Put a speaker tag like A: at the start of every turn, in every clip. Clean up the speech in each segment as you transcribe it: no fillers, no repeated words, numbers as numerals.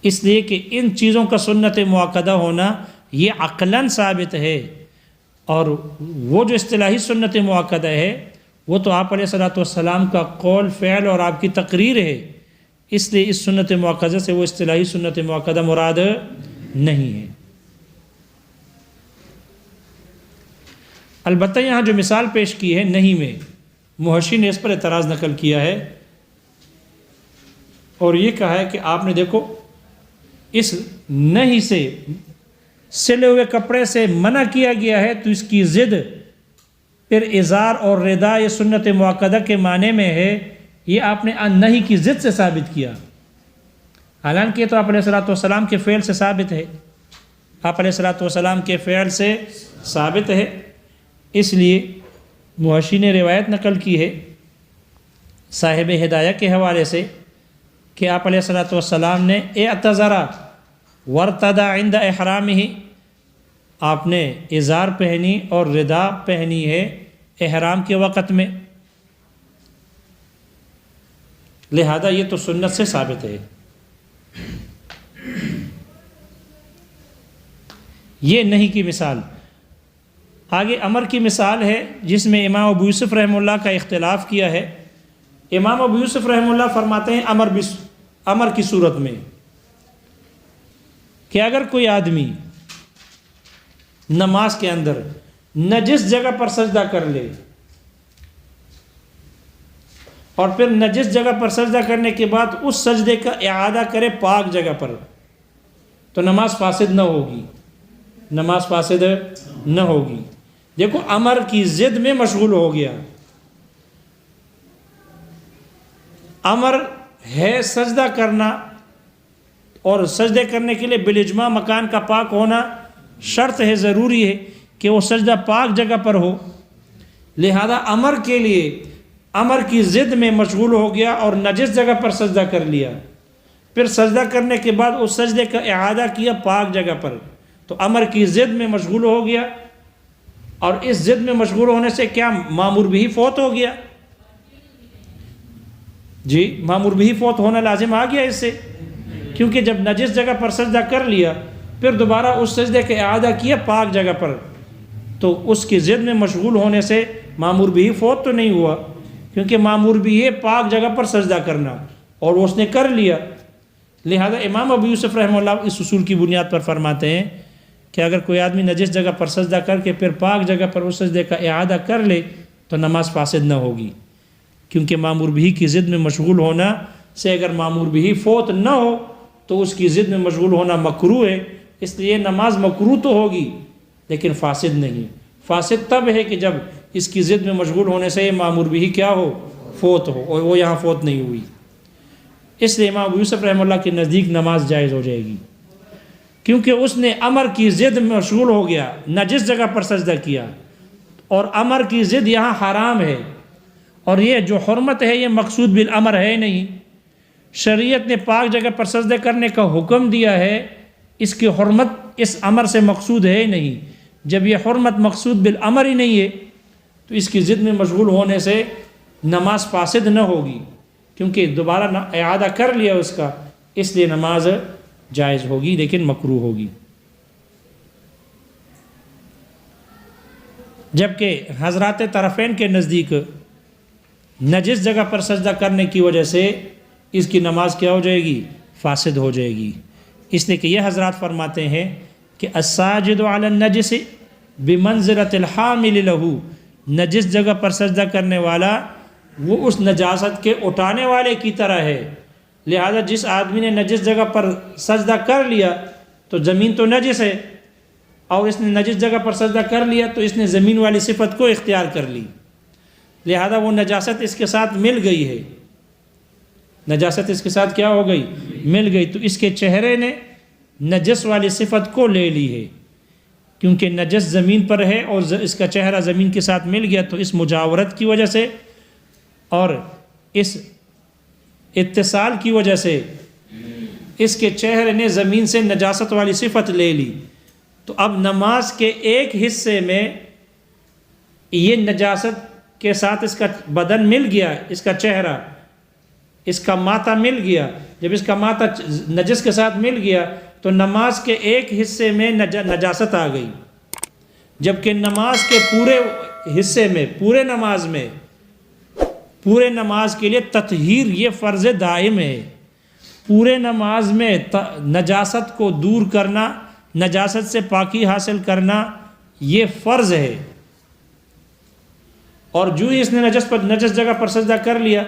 A: اس لیے کہ ان چیزوں کا سنت مؤکدہ ہونا یہ عقلاً ثابت ہے، اور وہ جو اصطلاحی سنت مؤکدہ ہے وہ تو آپ علیہ الصلوۃ والسلام کا قول، فعل اور آپ کی تقریر ہے، اس لیے اس سنت مؤکدہ سے وہ اصطلاحی سنت مؤکدہ مراد نہیں ہے۔ البتہ یہاں جو مثال پیش کی ہے نہیں میں، محشی نے اس پر اعتراض نقل کیا ہے اور یہ کہا ہے کہ آپ نے دیکھو اس نہیں سے سلے ہوئے کپڑے سے منع کیا گیا ہے، تو اس کی ضد پھر ازار اور ردا یہ سنت مؤکدہ کے معنی میں ہے، یہ آپ نے نہیں کی ضد سے ثابت کیا، حالانکہ یہ تو آپ علیہ الصلوۃ والسلام کے فعل سے ثابت ہے، آپ علیہ الصلوۃ والسلام کے فعل سے ثابت ہے۔ اس لیے محشی نے روایت نقل کی ہے صاحب ہدایہ کے حوالے سے کہ آپ علیہ الصلوۃ والسلام نے اعتذر وارتدى عند احرامہ، آپ نے ازار پہنی اور ردا پہنی ہے احرام کے وقت میں، لہذا یہ تو سنت سے ثابت ہے۔ یہ نہیں کی مثال۔ آگے امر کی مثال ہے جس میں امام ابو یوسف رحمہ اللہ کا اختلاف کیا ہے۔ امام ابو یوسف رحمہ اللہ فرماتے ہیں امر کی صورت میں کہ اگر کوئی آدمی نماز کے اندر نجس جگہ پر سجدہ کر لے اور پھر نجس جگہ پر سجدہ کرنے کے بعد اس سجدے کا اعادہ کرے پاک جگہ پر، تو نماز فاسد نہ ہوگی، نماز فاسد نہ ہوگی۔ دیکھو امر کی ضد میں مشغول ہو گیا، امر ہے سجدہ کرنا اور سجدے کرنے کے لیے بالاجماع مکان کا پاک ہونا شرط ہے، ضروری ہے کہ وہ سجدہ پاک جگہ پر ہو، لہذا امر کے لیے امر کی ضد میں مشغول ہو گیا اور نجس جگہ پر سجدہ کر لیا، پھر سجدہ کرنے کے بعد اس سجدے کا اعادہ کیا پاک جگہ پر، تو امر کی ضد میں مشغول ہو گیا، اور اس ضد میں مشغول ہونے سے کیا مامور بھی فوت ہو گیا؟ جی مامور بھی فوت ہونا لازم آ گیا اس سے، کیونکہ جب نجس جگہ پر سجدہ کر لیا پھر دوبارہ اس سجدے کا اعادہ کیا پاک جگہ پر، تو اس کی ضد میں مشغول ہونے سے مامور بھی فوت تو نہیں ہوا، کیونکہ مامور بھی ہے پاک جگہ پر سجدہ کرنا اور اس نے کر لیا۔ لہذا امام ابو یوسف رحمہ اللہ اس اصول کی بنیاد پر فرماتے ہیں کہ اگر کوئی آدمی نجس جگہ پر سجدہ کر کے پھر پاک جگہ پر اس سجدے کا اعادہ کر لے تو نماز فاسد نہ ہوگی، کیونکہ مامور بھی کی ضد میں مشغول ہونا سے اگر مامور بھی فوت نہ ہو تو اس کی ضد میں مشغول ہونا مکروہ ہے، اس لیے نماز مکروہ تو ہوگی لیکن فاسد نہیں۔ فاسد تب ہے کہ جب اس کی ضد میں مشغول ہونے سے مامور بھی کیا ہو، فوت ہو، اور وہ یہاں فوت نہیں ہوئی، اس لیے امام ابو یوسف رحمہ اللہ کے نزدیک نماز جائز ہو جائے گی، کیونکہ اس نے امر کی ضد میں مشغول ہو گیا، نجس جگہ پر سجدہ کیا، اور امر کی ضد یہاں حرام ہے، اور یہ جو حرمت ہے یہ مقصود بالامر ہے نہیں، شریعت نے پاک جگہ پر سجدہ کرنے کا حکم دیا ہے، اس کی حرمت اس امر سے مقصود ہے نہیں، جب یہ حرمت مقصود بالامر ہی نہیں ہے تو اس کی ضد میں مشغول ہونے سے نماز فاسد نہ ہوگی، کیونکہ دوبارہ اعادہ کر لیا اس کا، اس لیے نماز جائز ہوگی لیکن مکروہ ہوگی۔ جبکہ حضرات طرفین کے نزدیک نجس جگہ پر سجدہ کرنے کی وجہ سے اس کی نماز کیا ہو جائے گی، فاسد ہو جائے گی، اس لیے کہ یہ حضرات فرماتے ہیں کہ الساجد علی النجس بمنزلۃ الحامل لہ، نجس جگہ پر سجدہ کرنے والا وہ اس نجاست کے اٹھانے والے کی طرح ہے، لہذا جس آدمی نے نجس جگہ پر سجدہ کر لیا تو زمین تو نجس ہے، اور اس نے نجس جگہ پر سجدہ کر لیا تو اس نے زمین والی صفت کو اختیار کر لی، لہذا وہ نجاست اس کے ساتھ مل گئی ہے، نجاست اس کے ساتھ کیا ہو گئی، مل گئی، تو اس کے چہرے نے نجس والی صفت کو لے لی ہے، کیونکہ نجس زمین پر ہے اور اس کا چہرہ زمین کے ساتھ مل گیا، تو اس مجاورت کی وجہ سے اور اس اتصال کی وجہ سے اس کے چہرے نے زمین سے نجاست والی صفت لے لی، تو اب نماز کے ایک حصے میں یہ نجاست کے ساتھ اس کا بدن مل گیا، اس کا چہرہ، اس کا ماتہ مل گیا، جب اس کا ماتہ نجس کے ساتھ مل گیا تو نماز کے ایک حصے میں نجاست آ گئی، جبکہ نماز کے پورے حصے میں، پورے نماز کے لیے تطہیر یہ فرض دائم ہے۔ پورے نماز میں نجاست کو دور کرنا، نجاست سے پاکی حاصل کرنا یہ فرض ہے۔ اور جو ہی اس نے نجس جگہ پر سجدہ کر لیا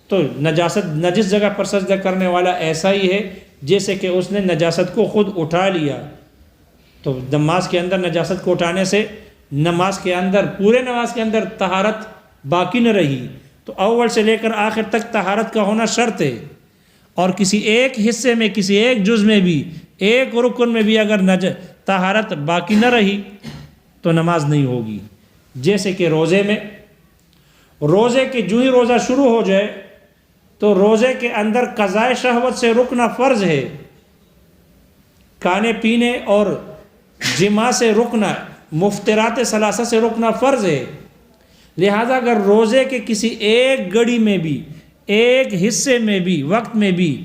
A: تو نجس جگہ پر سجدہ کرنے والا ایسا ہی ہے جیسے کہ اس نے نجاست کو خود اٹھا لیا۔ تو نماز کے اندر نجاست کو اٹھانے سے پورے نماز کے اندر طہارت باقی نہ رہی، تو اول سے لے کر آخر تک طہارت کا ہونا شرط ہے۔ اور کسی ایک حصے میں، کسی ایک جز میں بھی، ایک رکن میں بھی اگر طہارت باقی نہ رہی تو نماز نہیں ہوگی۔ جیسے کہ روزے کے جو ہی روزہ شروع ہو جائے تو روزے کے اندر قضاء شہوت سے رکنا فرض ہے، کھانے پینے اور جماع سے رکنا، مفطرات ثلاثہ سے رکنا فرض ہے۔ لہذا اگر روزے کے کسی ایک گھڑی میں بھی، ایک حصے میں بھی، وقت میں بھی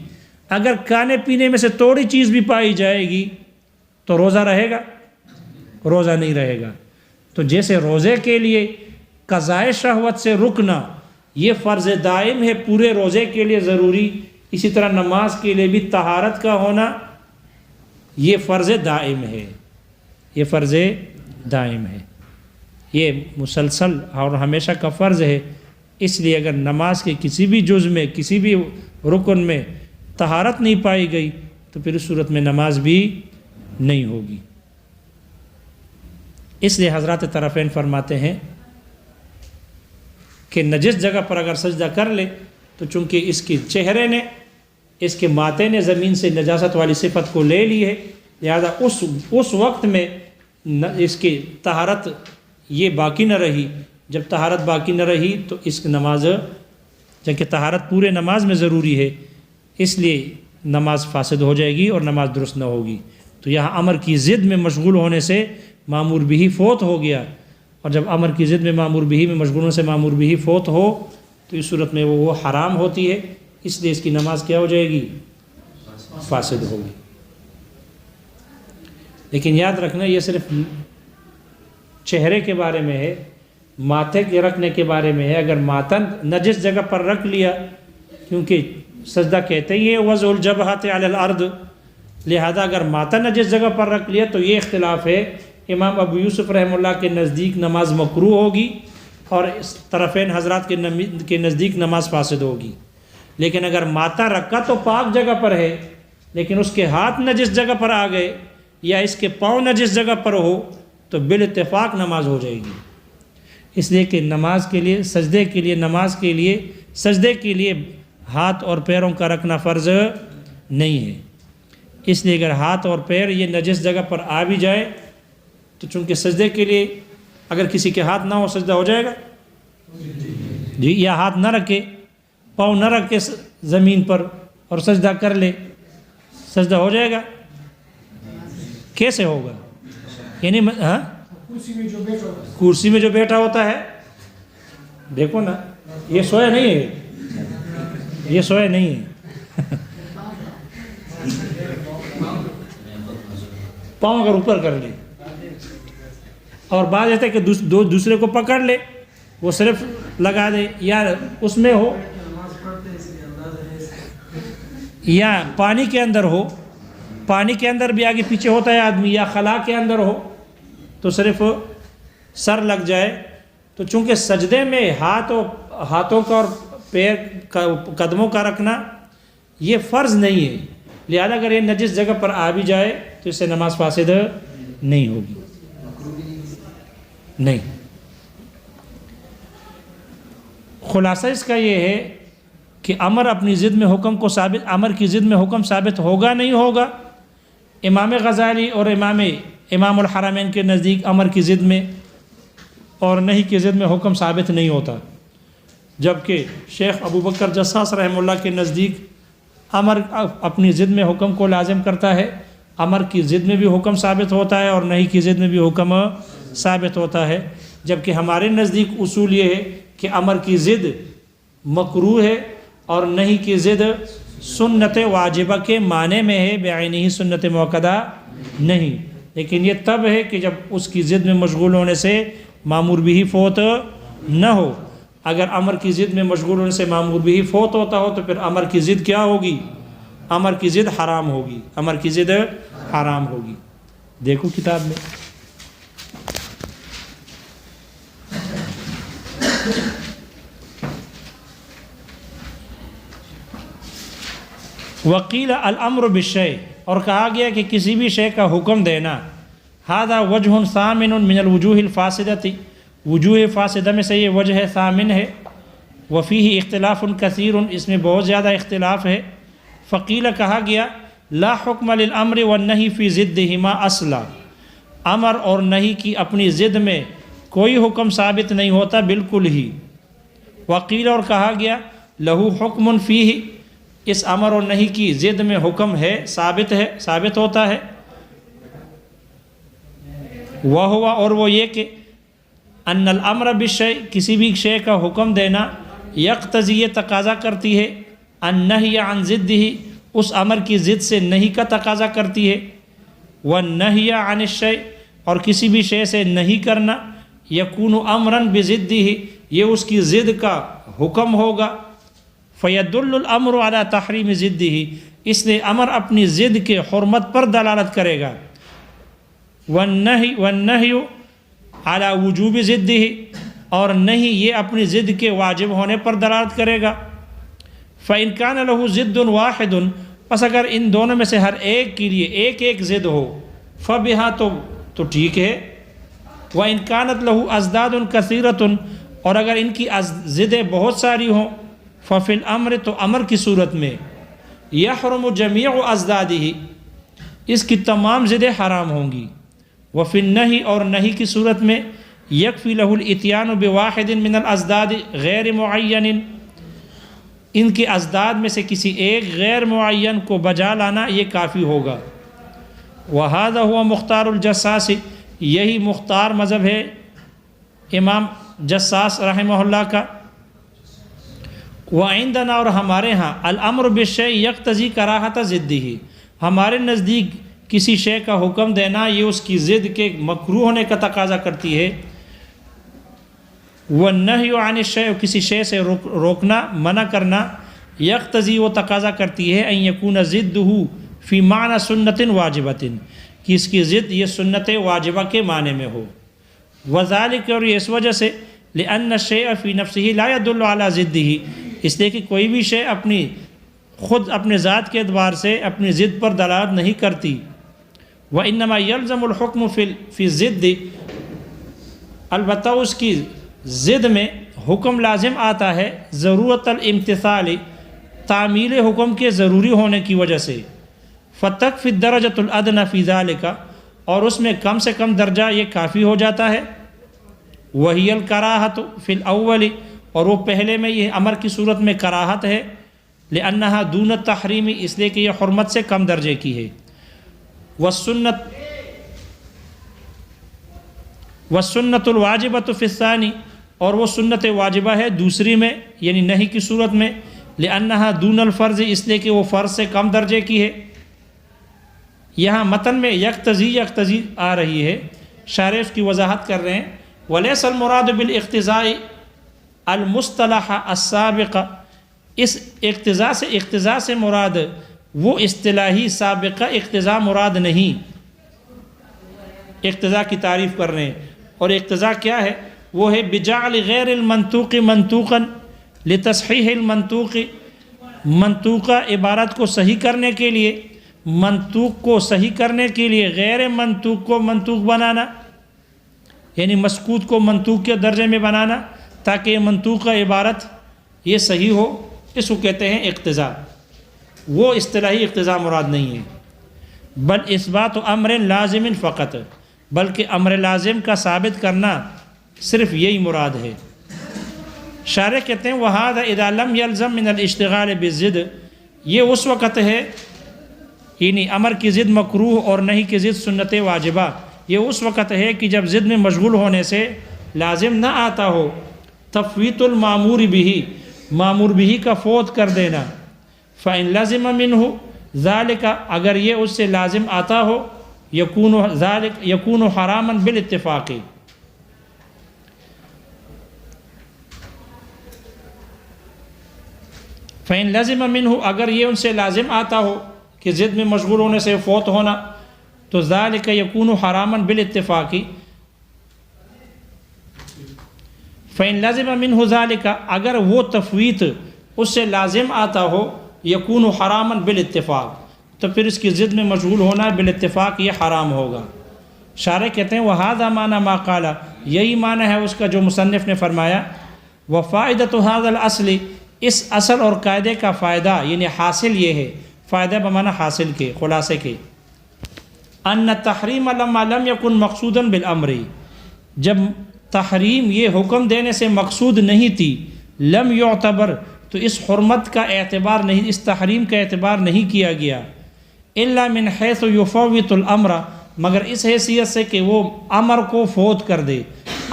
A: اگر کھانے پینے میں سے تھوڑی چیز بھی پائی جائے گی تو روزہ رہے گا؟ روزہ نہیں رہے گا۔ تو جیسے روزے کے لیے قضاء شہوت سے رکنا یہ فرض دائم ہے، پورے روزے کے لیے ضروری، اسی طرح نماز کے لیے بھی طہارت کا ہونا یہ فرض دائم ہے، یہ فرض دائم ہے، یہ مسلسل اور ہمیشہ کا فرض ہے۔ اس لیے اگر نماز کے کسی بھی جز میں، کسی بھی رکن میں طہارت نہیں پائی گئی تو پھر اس صورت میں نماز بھی نہیں ہوگی۔ اس لیے حضرات طرفین فرماتے ہیں کہ نجس جگہ پر اگر سجدہ کر لے تو چونکہ اس کے چہرے نے، اس کے ماتھے نے زمین سے نجاست والی صفت کو لے لی ہے، لہذا اس وقت میں اس کی طہارت یہ باقی نہ رہی۔ جب طہارت باقی نہ رہی تو اس نماز، جبکہ طہارت پورے نماز میں ضروری ہے، اس لیے نماز فاسد ہو جائے گی اور نماز درست نہ ہوگی۔ تو یہاں امر کی ضد میں مشغول ہونے سے مامور بھی فوت ہو گیا، اور جب امر کی ضد میں مامور بھی میں مشغول ہونے سے مامور بھی فوت ہو تو اس صورت میں وہ حرام ہوتی ہے، اس لیے اس کی نماز کیا ہو جائے گی؟ فاسد ہوگی۔ لیکن یاد رکھنا یہ صرف چہرے کے بارے میں ہے، ماتھے کے رکھنے کے بارے میں ہے۔ اگر ماتھا نجس جگہ پر رکھ لیا، کیونکہ سجدہ کہتے ہی ہے وضع الجبہۃ علی الارض، لہذا اگر ماتھا نجس جگہ پر رکھ لیا تو یہ اختلاف ہے، امام ابو یوسف رحمہ اللہ کے نزدیک نماز مکروہ ہوگی اور طرفین حضرات کے نزدیک نماز فاسد ہوگی۔ لیکن اگر ماتھا رکھا تو پاک جگہ پر ہے، لیکن اس کے ہاتھ نجس جگہ پر آ گئے یا اس کے پاؤں نجس جگہ پر ہو تو بالاتفاق نماز ہو جائے گی۔ اس لیے کہ نماز کے لیے، سجدے کے لیے، نماز کے لیے، سجدے کے لیے ہاتھ اور پیروں کا رکھنا فرض نہیں ہے۔ اس لیے اگر ہاتھ اور پیر یہ نجس جگہ پر آ بھی جائے تو چونکہ سجدے کے لیے اگر کسی کے ہاتھ نہ ہو سجدہ ہو جائے گا جی، یا ہاتھ نہ رکھے، پاؤں نہ رکھ کے زمین پر اور سجدہ کر لے، سجدہ ہو جائے گا؟ کیسے ہوگا؟ یعنی کرسی میں جو بیٹھا ہوتا ہے، دیکھو نا، یہ سویا نہیں ہے، یہ سویا نہیں ہے، پاؤں اگر اوپر کر لے اور بعض ایسا کہ دوسرے کو پکڑ لے، وہ صرف لگا دے، یا اس میں ہو یا پانی کے اندر ہو، پانی کے اندر بھی آگے پیچھے ہوتا ہے آدمی، یا خلا کے اندر ہو تو صرف سر لگ جائے، تو چونکہ سجدے میں ہاتھوں کا اور پیر کا، قدموں کا رکھنا یہ فرض نہیں ہے، لہذا اگر یہ نجس جگہ پر آ بھی جائے تو اس سے نماز فاسد نہیں ہوگی، نہیں۔ خلاصہ اس کا یہ ہے کہ امر اپنی ضد میں حکم کو ثابت، امر کی ضد میں حکم ثابت ہوگا نہیں ہوگا؟ امام غزالی اور امام الحرمین کے نزدیک امر کی ضد میں اور نہیں کی ضد میں حکم ثابت نہیں ہوتا، جبکہ شیخ ابو بکر جساس رحمہ اللہ کے نزدیک امر اپنی ضد میں حکم کو لازم کرتا ہے، امر کی ضد میں بھی حکم ثابت ہوتا ہے اور نہیں کی ضد میں بھی حکم ثابت ہوتا ہے، جبکہ ہمارے نزدیک اصول یہ ہے کہ امر کی ضد مکروہ ہے اور نہیں کی ضد سنت واجبہ کے معنی میں ہے، بعینہ سنت موقدہ نہیں، لیکن یہ تب ہے کہ جب اس کی ضد میں مشغول ہونے سے مامور بھی فوت نہ ہو۔ اگر امر کی ضد میں مشغول ہونے سے مامور بھی فوت ہوتا ہو تو پھر امر کی ضد کیا ہوگی؟ امر کی ضد حرام ہوگی، امر کی ضد حرام ہوگی۔ دیکھو کتاب میں وقیل الامر بالشیء، اور کہا گیا کہ کسی بھی شے کا حکم دینا، ھذا وجہ ثامن من الوجوہ الفاسدۃ، وجوہ فاسدہ میں سے یہ وجہ ثامن ہے، وفیہ اختلاف کثیر، اس میں بہت زیادہ اختلاف ہے۔ فقیل کہا گیا لا حکم للامر والنہی فی ضدہما اصلا، امر اور نہی کی اپنی ضد میں کوئی حکم ثابت نہیں ہوتا بالکل ہی۔ وقیل اور کہا گیا لہو حکم فیہ، اس امر اور نہی کی ضد میں حکم ہے، ثابت ہوتا ہے۔ وہو، اور وہ یہ کہ ان الامر بالشیء، کسی بھی شے کا حکم دینا، یقتضی، یہ تقاضا کرتی ہے، النہی عن ضدہ، اس امر کی ضد سے نہیں کا تقاضا کرتی ہے، والنہی عن الشیء، اور کسی بھی شے سے نہیں کرنا، یکون امرا بضدہ، یہ اس کی ضد کا حکم ہوگا، فیدل الامر علی تحریم ضدہ، اس لیے امر اپنی ضد کے حرمت پر دلالت کرے گا، والنہی علی وجوب ضدہ، اور نہیں یہ اپنی ضد کے واجب ہونے پر دلالت کرے گا۔ فإن کان لہ ضد واحد، پس اگر ان دونوں میں سے ہر ایک کے لیے ایک ایک ضد ہو، فبہا، تو ٹھیک ہے۔ وإن کانت لہ اضداد کثیرۃ، اور اگر ان کی ضدیں بہت ساری ہوں، ففی الامر، تو امر کی صورت میں، یحرم جمیع اضدادہ، اس کی تمام ضدیں حرام ہوں گی، وفی النہی، اور نہی کی صورت میں، یکفی لہ الاتیان بواحد من الاضداد غیر معین، ان کے اضداد میں سے کسی ایک غیر معین کو بجا لانا یہ کافی ہوگا۔ وہذا ہوا مختار الجساس، یہی مختار مذہب ہے امام جساس رحمہ اللہ کا۔ وعندنا، اور ہمارے ہاں، الامر بالشیء یقتضی کراہت ضدہ، ہمارے نزدیک کسی شے کا حکم دینا یہ اس کی ضد کے مکروہ ہونے کا تقاضا کرتی ہے، والنہی عن الشیء، کسی شے سے روکنا، منع کرنا، یقتضی، وہ تقاضا کرتی ہے، ان یکون ضدہ فی معنی سنت واجبۃ، کہ اس کی ضد یہ سنت واجبہ کے معنی میں ہو، وذالک، اور یہ اس وجہ سے، لأن الشیء فی نفسہ لا يدل علی ضدہ، اس لیے کہ کوئی بھی شے خود اپنے ذات کے اعتبار سے اپنی ضد پر دلالت نہیں کرتی۔ وإنما يلزم الحکم فی الضد، البتہ اس کی ضد میں حکم لازم آتا ہے، ضرورت الامتثال، تعمیل حکم کے ضروری ہونے کی وجہ سے، فتکفی الدرجۃ الادنی فی ذلک، اور اس میں کم سے کم درجہ یہ کافی ہو جاتا ہے، وہی الکراہۃ فی الاول، اور وہ پہلے میں یہ امر کی صورت میں کراہت ہے، لأنہا دون التحریم، اس لیے کہ یہ حرمت سے کم درجے کی ہے، والسنت الواجبۃ فی الثانی، اور وہ سنت واجبہ ہے دوسری میں، یعنی نہیں کی صورت میں، لأنہا دون الفرض، اس لیے کہ وہ فرض سے کم درجے کی ہے۔ یہاں متن میں یقتضی آ رہی ہے، شارح اس کی وضاحت کر رہے ہیں، ولیس المراد بالاقتضاء المصطلح السابق، اس اقتضاء سے مراد وہ اصطلاحی سابقہ اقتضاء مراد نہیں۔ اقتضاء کی تعریف کر رہے ہیں، اور اقتضاء کیا ہے؟ وہ ہے بجعل غیر المنطوق منطوقا لتصحیح المنطوق، منطوقہ عبارت کو صحیح کرنے کے لیے، منطوق کو صحیح کرنے کے لیے غیر منطوق کو منطوق بنانا، یعنی مسکوت کو منطوق کے درجے میں بنانا، تاکہ منطوقہ عبارت یہ صحیح ہو، اس کو کہتے ہیں اقتضاء۔ وہ اصطلاحی اقتضاء مراد نہیں ہے، بل اثبات امر لازم فقط، بلکہ امر لازم کا ثابت کرنا صرف یہی مراد ہے۔ شارح کہتے ہیں وَهَذَا إِذَا لَمْ يَلْزَمْ مِنَ الْإِشْتِغَالِ بِالضِّدِّ، یہ اس وقت ہے، یعنی امر کی ضد مکروہ اور نہیں کی ضد سنت واجبہ، یہ اس وقت ہے کہ جب ضد میں مشغول ہونے سے لازم نہ آتا ہو تفویت المامور بھی، معمور بھی کا فوت کر دینا، فَإِن لَزِمَ مِنْهُ ذَلِكَ اگر یہ اس سے لازم آتا ہو، يَكُونُ حَرَامًا بِالاتفاق، فَإِن لَزِمَ مِنْهُ اگر یہ ان سے لازم آتا ہو کہ ضد میں مشغول ہونے سے فوت ہونا، تو ذَلِكَ يَكُونُ حَرَامًا بِالاتفاق، فَإِن لَزِمَ مِنْهُ ذَلِكَ اگر وہ تفویت اس سے لازم آتا ہو، يَكُونُ حَرَامًا بِالاتفاق، تو پھر اس کی ضد میں مشغول ہونا بالاتفاق یہ حرام ہوگا۔ شارح کہتے ہیں وَهَذَا مَعنَى مَا قَالَ، یہی معنی ہے اس کا جو مصنف نے فرمایا، وَفَائِدَةُ هَذَا الْأَصْلِ، اس اصل اور قاعدے کا فائدہ یعنی حاصل یہ ہے، فائدہ بمعنی حاصل کے، خلاصے کے، ان التحریم لما لم يكن مقصودا بالامر، جب تحریم یہ حکم دینے سے مقصود نہیں تھی، لم يعتبر تو اس حرمت کا اعتبار نہیں، اس تحریم کا اعتبار نہیں کیا گیا، الا من حيث يفوت الامر، مگر اس حیثیت سے کہ وہ امر کو فوت کر دے،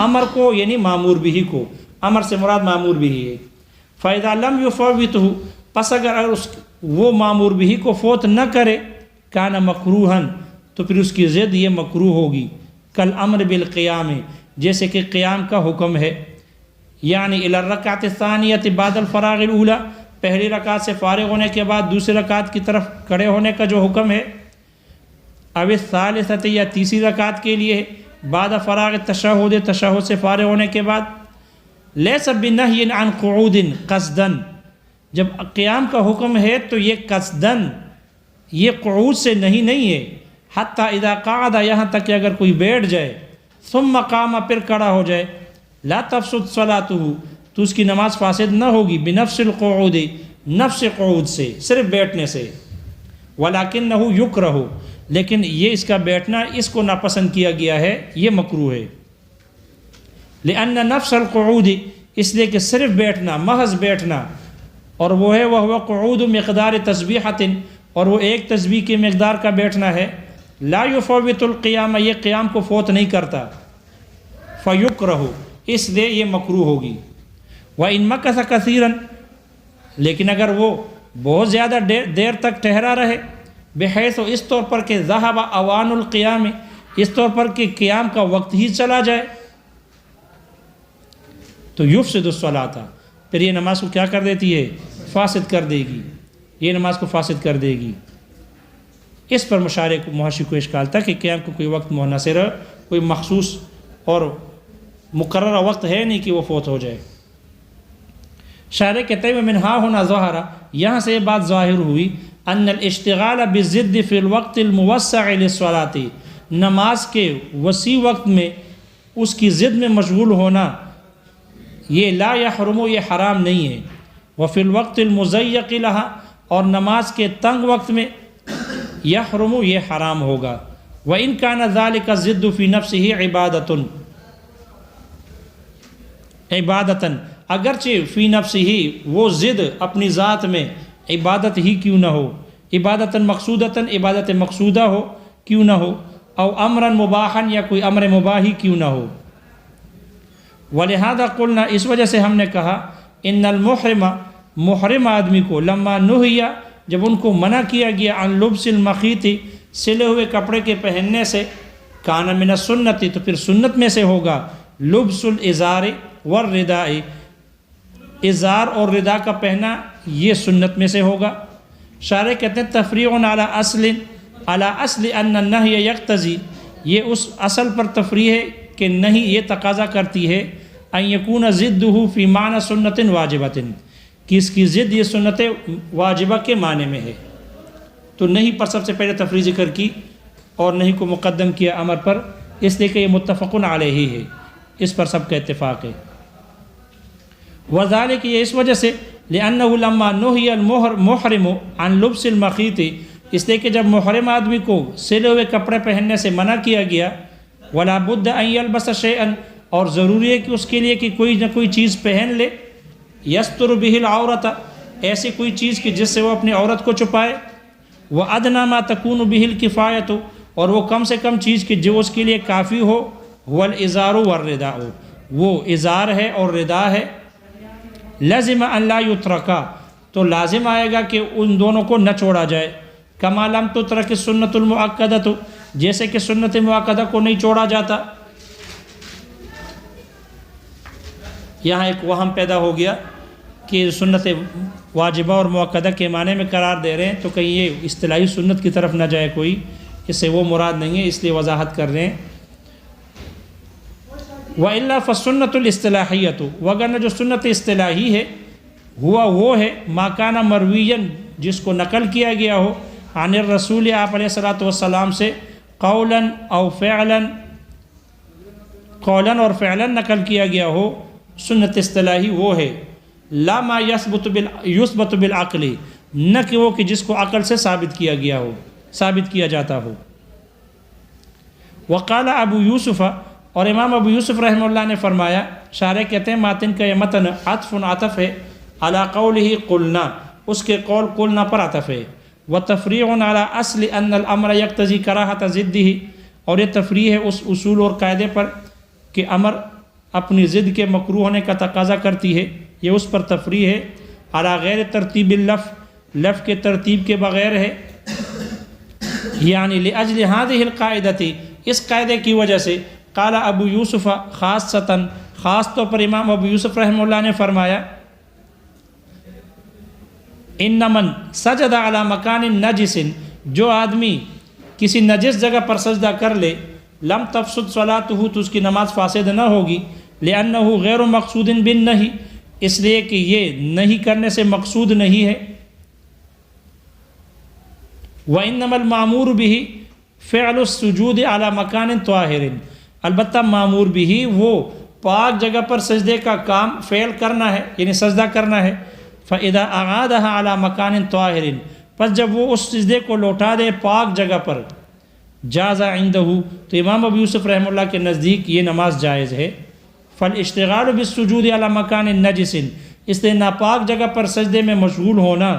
A: امر کو یعنی معمور بھی کو، امر سے مراد معمور بھی ہے، فَإِذَا لَمْ يُفَوِّتُهُ پس اگر وہ معمور بھی کو فوت نہ کرے، کَانَ مَکْرُوحًا تو پھر اس کی ضد یہ مکروہ ہوگی، کالامر بالقیام جیسے کہ قیام کا حکم ہے، یعنی الی الرکعۃ الثانیۃ بعد الفراغ الاولی، پہلی رکعت سے فارغ ہونے کے بعد دوسری رکعت کی طرف کھڑے ہونے کا جو حکم ہے، او الثالثۃ یا تیسری رکعت کے لیے بعد فراغ التشہد، تشہد سے فارغ ہونے کے بعد، لیس بنہی عن قعود قصدن، جب قیام کا حکم ہے تو یہ قصدن یہ قعود سے نہیں ہے، حتیٰ اذا قعد یہاں تک کہ اگر کوئی بیٹھ جائے، ثم قام پھر کھڑا ہو جائے، لا تفسد صلاتہ تو اس کی نماز فاسد نہ ہوگی، بنفس القعود نفس قعود سے، صرف بیٹھنے سے، ولکنہ یکرہ لیکن یہ اس کا بیٹھنا اس کو ناپسند کیا گیا ہے، یہ مکروہ ہے، لأن نفس القعود اس لیے کہ صرف بیٹھنا، محض بیٹھنا، اور وہ ہے وہ قعود مقدار تسبیحۃ، اور وہ ایک تسبیح کی مقدار کا بیٹھنا ہے، لا یفوت القیام یہ قیام کو فوت نہیں کرتا، فیکرہ اس لیے یہ مکروہ ہوگی، وَإِن مَكَثَ كَثِيرًا لیکن اگر وہ بہت زیادہ دیر تک ٹھہرا رہے، بحیث اس طور پر کہ ذہب اوان القیام اس طور پر کہ قیام کا وقت ہی چلا جائے، تو یفسد الصلاۃ پھر یہ نماز کو کیا کر دیتی ہے، فاسد کر دے گی، یہ نماز کو فاسد کر دے گی۔ اس پر محشی کو اشکال تھا کہ قیام کو کوئی وقت منحصر کوئی مخصوص اور مقررہ وقت ہے نہیں کہ وہ فوت ہو جائے۔ شارح کہتے ہیں منہا ہونا ظاہرہ یہاں سے یہ بات ظاہر ہوئی، ان الاشتغال بالضد فی الوقت الموسع للصلاۃ نماز کے وسیع وقت میں اس کی ضد میں مشغول ہونا، یہ لا یحرم یہ حرام نہیں ہے، وفی الوقت المضیق لہا اور نماز کے تنگ وقت میں یحرم یہ حرام ہوگا، وَإِن كَانَ ذَلِكَ الضِّدُّ فِي نَفْسِهِ عبادتاً اگرچہ فی نفسہ وہ ضد اپنی ذات میں عبادت ہی کیوں نہ ہو، عبادتاً مقصودتاً عبادت مقصودہ ہو کیوں نہ ہو، او امراً مباحاً یا کوئی امر مباح ہی کیوں نہ ہو، ولہذا قلنا اس وجہ سے ہم نے کہا ان المحرم محرم آدمی کو لما نہیا جب ان کو منع کیا گیا عن لبس المخیط سلے ہوئے کپڑے کے پہننے سے، کان من السنت تو پھر سنت میں سے ہوگا، لبس الازار والرداء ازار اور ردا کا پہنا یہ سنت میں سے ہوگا۔ شارح کہتے ہیں تفریع علی اصل ان النہی یقتضی یہ اس اصل پر تفریع ہے کہ نہیں یہ تقاضا کرتی ہے، ان یکون ضدہ فی معنی سنت واجبۃ کہ اس کی ضد یہ سنت واجبہ کے معنی میں ہے، تو نہیں پر سب سے پہلے تفریع ذکر کی اور نہیں کو مقدم کیا امر پر، اس لیے کہ یہ متفق علیہ ہے، اس پر سب کا اتفاق ہے۔ وذالک یہ اس وجہ سے لأنہ لما نہی المحرم عن لبس المخیط اس لیے کہ جب محرم آدمی کو سلے ہوئے کپڑے پہننے سے منع کیا گیا، ولا بد ان یلبس شیئا اور ضروری ہے کہ اس کے لیے کہ کوئی نہ کوئی چیز پہن لے، یستر بہ العورت ایسی کوئی چیز کہ جس سے وہ اپنی عورت کو چھپائے، وادنی ما تکون بہ الکفایۃ اور وہ کم سے کم چیز کہ جو اس کے لیے کافی ہو، هو الازار والرداء وہ ازار ہے اور ردا ہے، لازم ان لا یترکا، تو لازم آئے گا کہ ان دونوں کو نہ چھوڑا جائے، کما لم تترک السنت المؤکدۃ، جیسے کہ سنت مؤکدہ کو نہیں چھوڑا جاتا۔ یہاں ایک وہم پیدا ہو گیا کہ سنت واجبہ اور مؤکدہ کے معنی میں قرار دے رہے ہیں، تو کہیں یہ اصطلاحی سنت کی طرف نہ جائے کوئی، اس سے وہ مراد نہیں ہے، اس لیے وضاحت کر رہے ہیں۔ وَإِلَّا فَالسُّنَّةُ الْإِصْطِلَاحِيَّةُ، وگرنہ جو سنت اصطلاحی ہے وہ ہے ما کان مرویًا، جس کو نقل کیا گیا ہو عن الرسول، آپ علیہ الصلاۃ والسلام سے، قولاً او فعلاً، قولاً اور فعلاً نقل کیا گیا ہو، سنت اصطلاحی وہ ہے۔ لا ما یثبت بالعقل، نہ کہ وہ کہ جس کو عقل سے ثابت کیا گیا ہو، ثابت کیا جاتا ہو۔ وقال ابو یوسف، اور امام ابو یوسف رحمہ اللہ نے فرمایا، شارح کہتے ہیں ماتن کا یہ متن عطف ہے علی قولہ قلنا، اس کے قول قلنا پر عطف ہے، وتفریع علی اصل ان الامر یقتضی کراہۃ ضدہ، اور یہ تفریع ہے اس اصول اور قاعدے پر کہ امر اپنی ضد کے مکروہ ہونے کا تقاضا کرتی ہے، یہ اس پر تفریع ہے، علی غیر ترتیب اللفظ، لفظ کے ترتیب کے بغیر ہے، یعنی لاجل هذه القاعدۃ، اس قاعدے کی وجہ سے، قال ابو یوسف خاصتاً، خاص طور پر امام ابو یوسف رحمہ اللہ نے فرمایا، ان من سجد علی مکان نجس، جو آدمی کسی نجس جگہ پر سجدہ کر لے، لم تفسد صلاته، تو اس کی نماز فاسد نہ ہوگی، لأنہ غیر مقصود بالنہی، اس لیے کہ یہ نہیں کرنے سے مقصود نہیں ہے، وإنما المأمور به فعل السجود علی مکان طاہر، البتہ معمور بھی وہ پاک جگہ پر سجدے کا کام فعل کرنا ہے، یعنی سجدہ کرنا ہے، فإذا أعادها على مکان طاہر، پس جب وہ اس سجدے کو لوٹا دے پاک جگہ پر، جاز عندہ، تو امام ابو یوسف رحمہ اللہ کے نزدیک یہ نماز جائز ہے، فالاشتغال بالسجود علی مکان نجس، اس لیے ناپاک جگہ پر سجدے میں مشغول ہونا،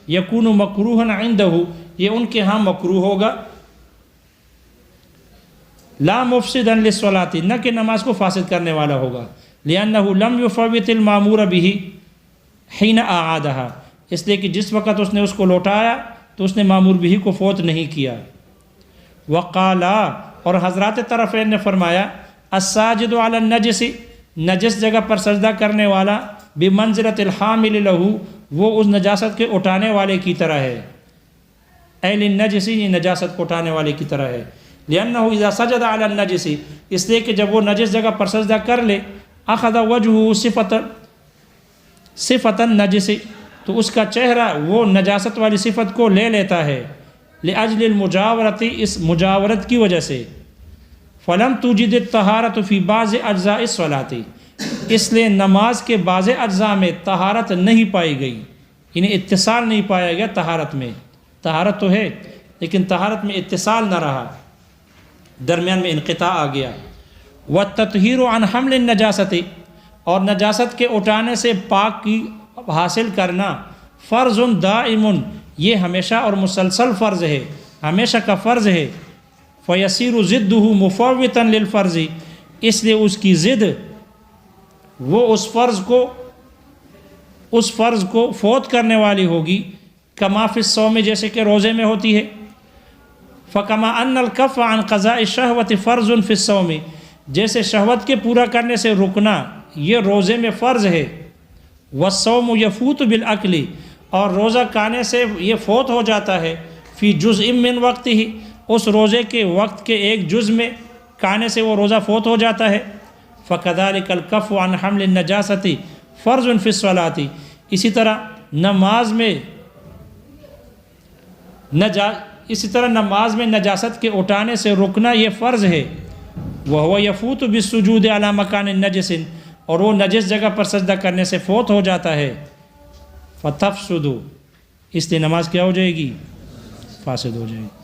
A: یکون مکروہا عندہ، یہ ان کے ہاں مکروہ ہوگا، لا مفسدا للصلاۃ، نہ کہ نماز کو فاسد کرنے والا ہوگا، لأنہ لم یفوت المامور به حین اعادها، اس لیے کہ جس وقت اس نے اس کو لوٹایا تو اس نے مامور بھی کو فوت نہیں کیا۔ وقالا، اور حضرات طرفین نے فرمایا، الساجد علی النجس، نجس جگہ پر سجدہ کرنے والا، بمنزلۃ الحامل لہ، وہ اس نجاست کے اٹھانے والے کی طرح ہے، اے للنجس، یہ نجاست کو اٹھانے والے کی طرح ہے، لأنہ اذا سجد علی النجس، اس لیے کہ جب وہ نجس جگہ پر سجدہ کر لے، اخذ وجہہ صفۃ النجس، تو اس کا چہرہ وہ نجاست والی صفت کو لے لیتا ہے، لأجل المجاورت، اس مجاورت کی وجہ سے، فلم توجد الطہارۃ فی بعض اجزاء الصلاۃ، اس لیے نماز کے بعض اجزاء میں طہارت نہیں پائی گئی، یعنی اتصال نہیں پایا گیا طہارت میں، طہارت تو ہے لیکن طہارت میں اتصال نہ رہا، درمیان میں انقطاع آ گیا۔ والتطہیر عن حمل النجاست، اور نجاست کے اٹھانے سے پاک کی حاصل کرنا، فرض دائم، یہ ہمیشہ اور مسلسل فرض ہے، ہمیشہ کا فرض ہے، فیصیر ضدہ مفوتا للفرض، اس لیے اس کی ضد وہ اس فرض کو فوت کرنے والی ہوگی، کما فی الصوم، جیسے کہ روزے میں ہوتی ہے، فکما ان الکف عن قضاء الشہوۃ فرض فی الصوم، جیسے شہوت کے پورا کرنے سے رکنا یہ روزے میں فرض ہے، والصوم یفوت بالاکل، اور روزہ کھانے سے یہ فوت ہو جاتا ہے، فی جزء من وقت ہی، اس روزے کے وقت کے ایک جز میں کھانے سے وہ روزہ فوت ہو جاتا ہے، فکذلک الکف عن حمل النجاست فرض فی الصلاۃ، اسی طرح نماز میں نجاست کے اٹھانے سے رکنا یہ فرض ہے، وہو یفوت بالسجود علی مکان نجس، اور وہ نجس جگہ پر سجدہ کرنے سے فوت ہو جاتا ہے، فتفسد، اس لیے نماز کیا ہو جائے گی؟ فاسد ہو جائے گی۔